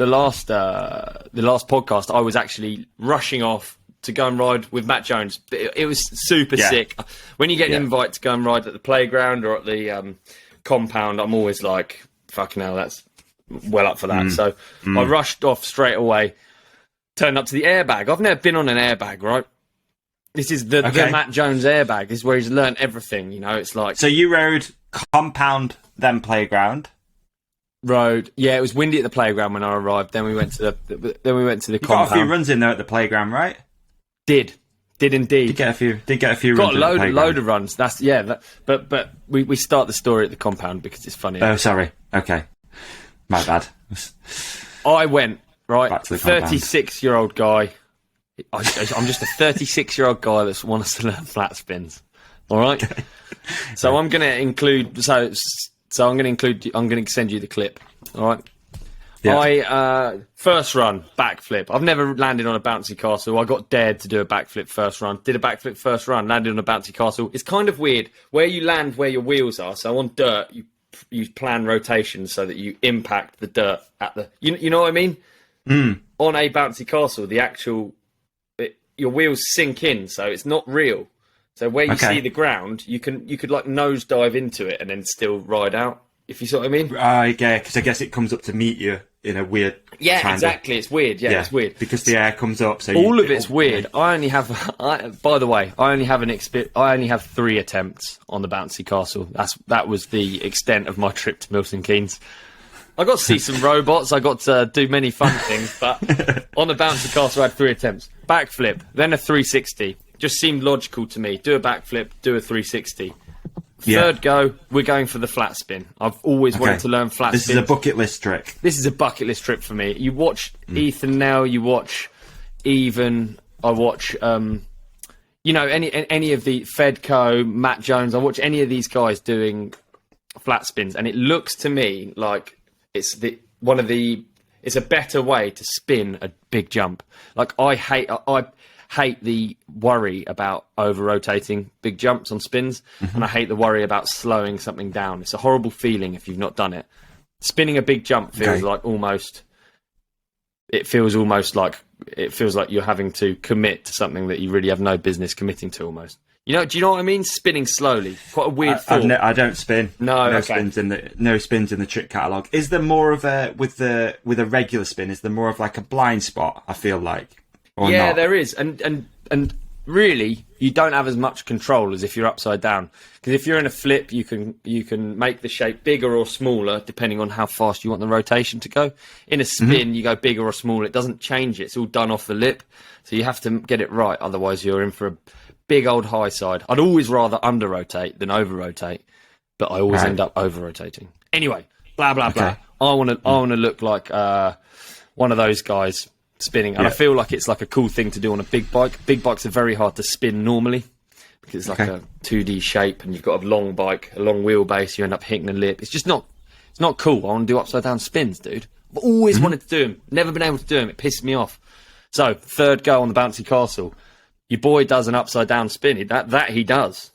the last podcast, I was actually rushing off to go and ride with Matt Jones. It was super sick. When you get an invite to go and ride at the playground or at the compound, I'm always like, fucking hell, that's well up for that. So I rushed off straight away, turned up to the airbag. I've never been on an airbag, right? This is the Matt Jones airbag. This is where he's learned everything, you know. It's like... So you rode compound, then playground? Rode. Yeah, it was windy at the playground when I arrived. Then we went to the you compound. Got a few runs in there at the playground, right? Did indeed. Did get a few got runs. Got a load of runs. That's but we start the story at the compound because it's funny. Oh, sorry. Okay. My bad. I went, right, Back to the 36-year-old guy. I'm just a 36-year-old guy that wants to learn flat spins. All right. Okay. So I'm going to include. So I'm going to send you the clip. All right. Yeah. I first run backflip. I've never landed on a bouncy castle. I got dared to do a backflip first run. Did a backflip first run. Landed on a bouncy castle. It's kind of weird where you land where your wheels are. So on dirt, you plan rotations so that you impact the dirt at the. You know what I mean? On a bouncy castle, the actual your wheels sink in, so it's not real. So where you see the ground, you could like nose dive into it and then still ride out. If you see what I mean? Yeah, because I guess it comes up to meet you in a weird. Yeah, exactly. It's weird. Yeah, it's weird because the air comes up. So all of it's weird. I only have. By the way, I only have 3 attempts on the bouncy castle. That was the extent of my trip to Milton Keynes. I got to see some robots. I got to do many fun things, but on the bouncy castle, I had 3 attempts. Backflip, then a 360. Just seemed logical to me. Do a backflip, do a 360. Third go, we're going for the flat spin. I've always wanted to learn flat spins. This is a bucket list trick. This is a bucket list trip for me. You watch Ethan Nell, you watch Even, I watch, any of the Fedco, Matt Jones. I watch any of these guys doing flat spins, and it looks to me like it's it's a better way to spin a big jump. Like I hate the worry about over-rotating big jumps on spins, and I hate the worry about slowing something down. It's a horrible feeling if you've not done it. Spinning a big jump feels like you're having to commit to something that you really have no business committing to almost. Do you know what I mean? Spinning slowly. Quite a weird thought. I don't spin. No spins in the trick catalogue. Is there more of a with a regular spin? Is there more of like a blind spot? I feel like. Not? There is, and really, you don't have as much control as if you're upside down. Because if you're in a flip, you can make the shape bigger or smaller depending on how fast you want the rotation to go. In a spin, you go bigger or smaller. It doesn't change it. It's all done off the lip, so you have to get it right. Otherwise, you're in for a big old high side. I'd always rather under rotate than over rotate, but I always end up over rotating. Anyway, blah blah blah. I want to look like one of those guys spinning, and I feel like it's like a cool thing to do on a big bike. Big bikes are very hard to spin normally because it's like a 2D shape, and you've got a long bike, a long wheelbase. You end up hitting the lip. It's not cool. I want to do upside down spins, dude. I've always wanted to do them. Never been able to do them. It pisses me off. So third go on the bouncy castle. Your boy does an upside down spin. That he does.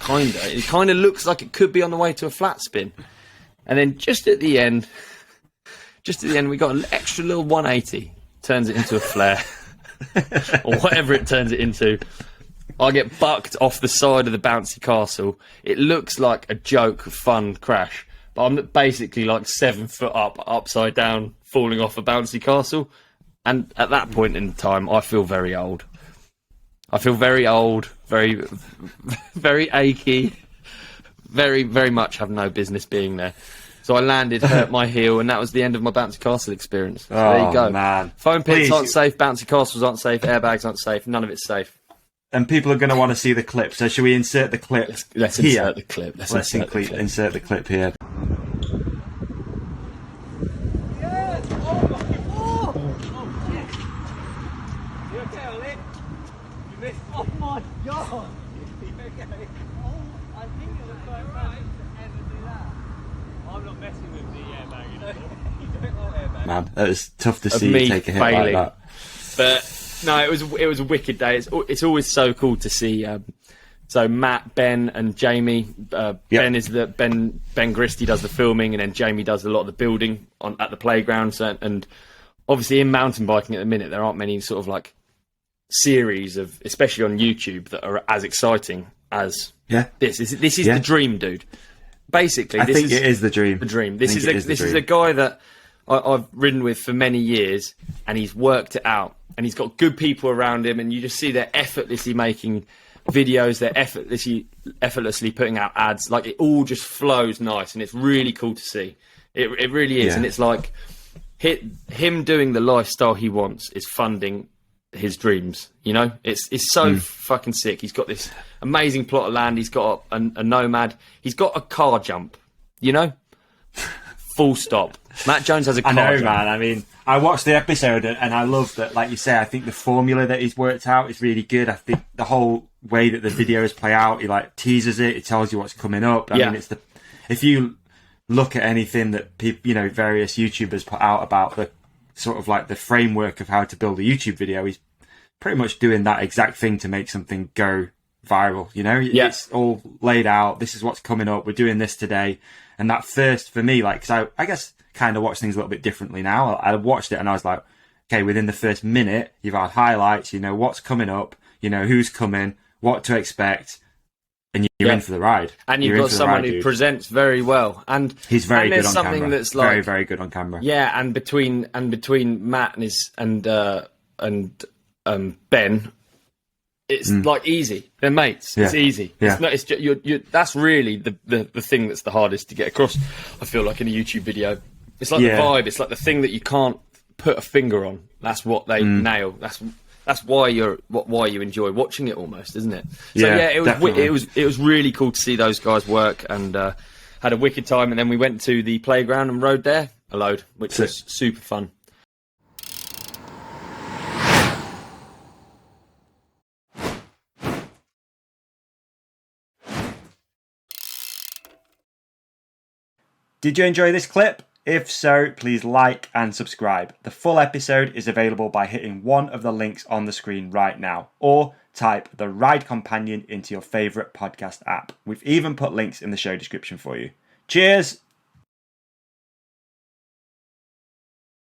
It kind of looks like it could be on the way to a flat spin. And then just at the end, we got an extra little 180. Turns it into a flare. Or whatever it turns it into. I get bucked off the side of the bouncy castle. It looks like a joke, fun crash. But I'm basically like 7 foot up, upside down, falling off a bouncy castle. And at that point in time, I feel very old. I feel very old, very, very achy, very, very much have no business being there. So I landed, hurt my heel, and that was the end of my bouncy castle experience. So there you go. Man. Foam pits aren't safe, bouncy castles aren't safe, airbags aren't safe, none of it's safe. And people are going to want to see the clip. So should we insert the clip Let's here? Insert the clip. Let's insert the clip here. Oh my god! I think it was quite right to ever do that. I'm not messing with the airbag anymore. You don't want airbag. Man, it was tough to see you take a hit like that. But no, it was a wicked day. It's always so cool to see. So Matt, Ben, and Jamie. Ben is Ben Gristy does the filming, and then Jamie does a lot of the building at the playgrounds. And obviously in mountain biking at the minute, there aren't many sort of like series of, especially on YouTube, that are as exciting as this. This is the dream, dude. Basically, I think it is the dream. The dream. This is a guy that I've ridden with for many years, and he's worked it out, and he's got good people around him, and you just see they're effortlessly making videos, they're effortlessly putting out ads. Like, it all just flows nice, and it's really cool to see. It really is, and it's like him doing the lifestyle he wants is funding his dreams. You know, it's so fucking sick. He's got this amazing plot of land. He's got a nomad. He's got a car jump. You know, full stop. Matt Jones has a car jump. Man. I mean, I watched the episode and I love that. Like you say, I think the formula that he's worked out is really good. I think the whole way that the videos play out, he like teases it. It tells you what's coming up. I mean, if you look at anything that people, various YouTubers put out about the sort of like the framework of how to build a YouTube video, he's pretty much doing that exact thing to make something go viral. It's all laid out. This is what's coming up. We're doing this today. And that first, for me, like, cause I guess kind of watch things a little bit differently now. I watched it and I was like, okay, within the first minute, you've had highlights, what's coming up, who's coming, what to expect, and you're in for the ride. And you've got someone who presents very well, and he's very good on something camera. That's like, very, very good on camera. Yeah, and between Matt and Ben, it's like easy. They're mates. Yeah. It's easy. Yeah. It's not. It's just, you're, that's really the thing that's the hardest to get across. I feel like in a YouTube video, it's like the vibe. It's like the thing that you can't put a finger on. That's what they nail. That's why you enjoy watching it almost, isn't it? So it was really cool to see those guys work, and had a wicked time. And then we went to the playground and rode there a load, which was super fun. Did you enjoy this clip? If so, please like and subscribe. The full episode is available by hitting one of the links on the screen right now, or type The Ride Companion into your favourite podcast app. We've even put links in the show description for you. Cheers!